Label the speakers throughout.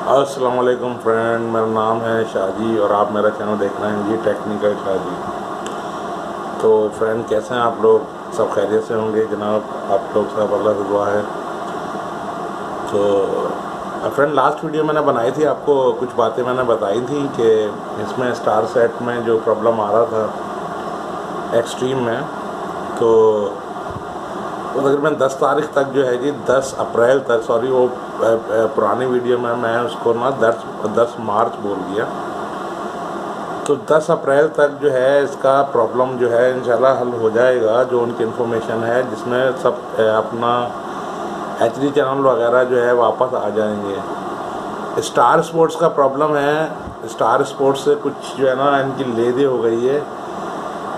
Speaker 1: अस्सलाम वालेकुम फ्रेंड, मेरा नाम है शाहजी और आप मेरा चैनल देख रहे हैं जी टेक्निकल शाहजी। तो फ्रेंड कैसे हैं आप लोग? सब खैरियत से होंगे जनाब, आप लोग सब अल्लाह से दुआ है। तो फ्रेंड लास्ट वीडियो मैंने बनाई थी, आपको कुछ बातें मैंने बताई थी कि इसमें स्टार सेट में जो प्रॉब्लम आ रहा था एक्सट्रीम में, तो वो तकरीबन 10 तारीख तक जो है जी 10 अप्रैल तक, सॉरी वो पुरानी वीडियो में मैं उसको ना 10 मार्च बोल दिया। तो 10 अप्रैल तक जो है इसका प्रॉब्लम जो है इंशाल्लाह हल हो जाएगा। जो उनकी इन्फॉर्मेशन है जिसमें सब अपना HD चैनल वगैरह जो है वापस आ जाएंगे। स्टार स्पोर्ट्स का प्रॉब्लम है, स्टार स्पोर्ट्स से कुछ जो है ना इनकी लेदे हो गई है।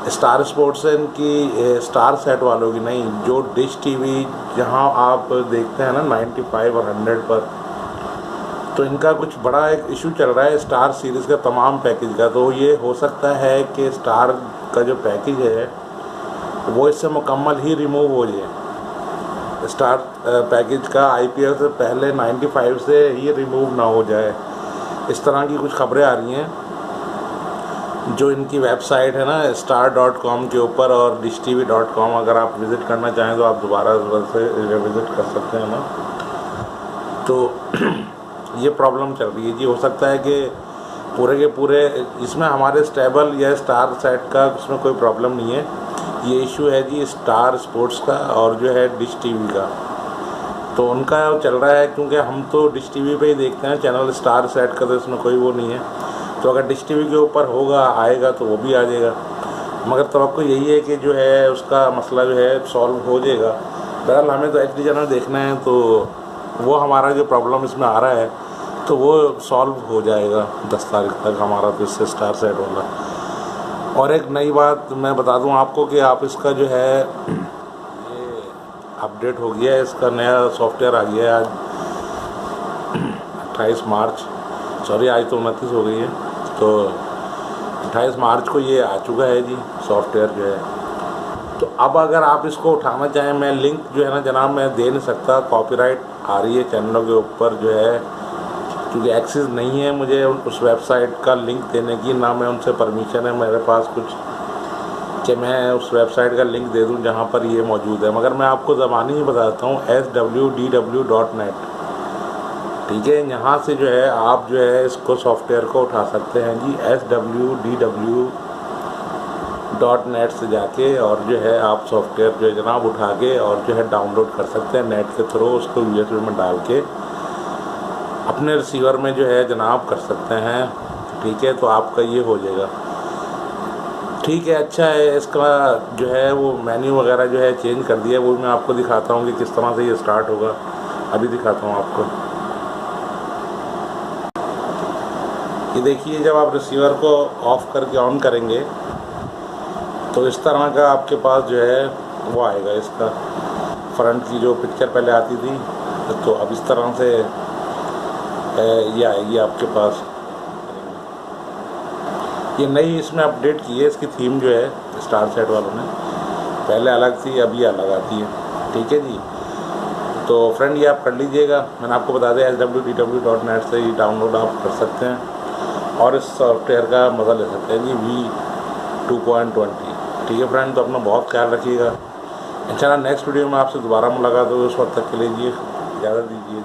Speaker 1: स्टार स्पोर्ट्स से इनकी स्टार सेट वालों की नहीं, जो डिश टीवी जहां आप देखते हैं ना 95 और 100 पर, तो इनका कुछ बड़ा एक इशू चल रहा है स्टार सीरीज़ का तमाम पैकेज का। तो ये हो सकता है कि स्टार का जो पैकेज है वो इससे मुकम्मल ही रिमूव हो जाए। स्टार पैकेज का IPL से पहले 95 से ही रिमूव ना हो जाए, इस तरह की कुछ खबरें आ रही हैं। जो इनकी वेबसाइट है ना star.com के ऊपर और dishtv.com, अगर आप विज़िट करना चाहें तो आप दोबारा से विज़िट कर सकते हैं ना। तो ये प्रॉब्लम चल रही है जी। हो सकता है कि पूरे के पूरे इसमें हमारे स्टेबल या स्टार सेट का उसमें कोई प्रॉब्लम नहीं है, ये इशू है जी स्टार स्पोर्ट्स का और जो है डिश टीवी का। तो उनका चल रहा है, क्योंकि हम तो डिश टीवी पे ही देखते हैं चैनल, स्टार सेट का तो इसमें कोई वो नहीं है। तो अगर डिश टीवी के ऊपर होगा आएगा तो वो भी आ जाएगा, मगर तवक्को यही है कि जो है उसका मसला जो है सॉल्व हो जाएगा। बहरहाल हमें तो HD चैनल देखना है, तो वो हमारा जो प्रॉब्लम इसमें आ रहा है तो वो सॉल्व हो जाएगा 10 तारीख तक हमारा, तो इससे स्टार सेट वाला। और एक नई बात मैं बता दूं आपको कि आप इसका जो है ये अपडेट हो गया है, इसका नया सॉफ्टवेयर आ गया है आज 28 मार्च, सॉरी आज तो 29 हो गई है, तो 28 मार्च को ये आ चुका है जी सॉफ्टवेयर जो है। तो अब अगर आप इसको उठाना चाहें, मैं लिंक जो है ना जनाब मैं दे नहीं सकता, कॉपीराइट आ रही है चैनलों के ऊपर जो है, क्योंकि एक्सेस नहीं है मुझे उस वेबसाइट का लिंक देने की, ना मैं उनसे परमिशन है मेरे पास कुछ कि मैं उस वेबसाइट का लिंक दे दूं जहां पर ये मौजूद है। मगर मैं आपको ज़बानी ही बताता हूँ swdw.net, ठीक है। यहाँ से जो है आप जो है इसको सॉफ्टवेयर को उठा सकते हैं जी swdw.net से जाके, और जो है आप सॉफ्टवेयर जो है जनाब उठा के और जो है डाउनलोड कर सकते हैं नेट के थ्रू, उसको USB में डाल के अपने रिसीवर में जो है जनाब कर सकते हैं, ठीक है। तो आपका ये हो जाएगा, ठीक है, अच्छा है। इसका जो है वो मेन्यू वगैरह जो है चेंज कर दिया, वो मैं आपको दिखाता हूँ कि किस तरह से ये स्टार्ट होगा। अभी दिखाता हूँ आपको, ये देखिए जब आप रिसीवर को ऑफ़ करके ऑन करेंगे तो इस तरह का आपके पास जो है वो आएगा। इसका फ्रंट की जो पिक्चर पहले आती थी, तो अब इस तरह से ये आएगी आपके पास। ये नई इसमें अपडेट की है, इसकी थीम जो है स्टार सेट वालों ने, पहले अलग थी अब ये अलग आती है, ठीक है जी। तो फ्रेंड ये आप कर लीजिएगा, मैंने आपको बता दिया swdw.net से ही डाउनलोड आप कर सकते हैं और इस सॉफ्टवेयर का मज़ा ले सकते हैं जी V2.20, ठीक है फ्रेंड। तो अपना बहुत ख्याल रखिएगा, इंशाल्लाह नेक्स्ट वीडियो में आपसे दोबारा मुलाकात होगी। उस वक्त तक के लिए जी इजाज़त दीजिए।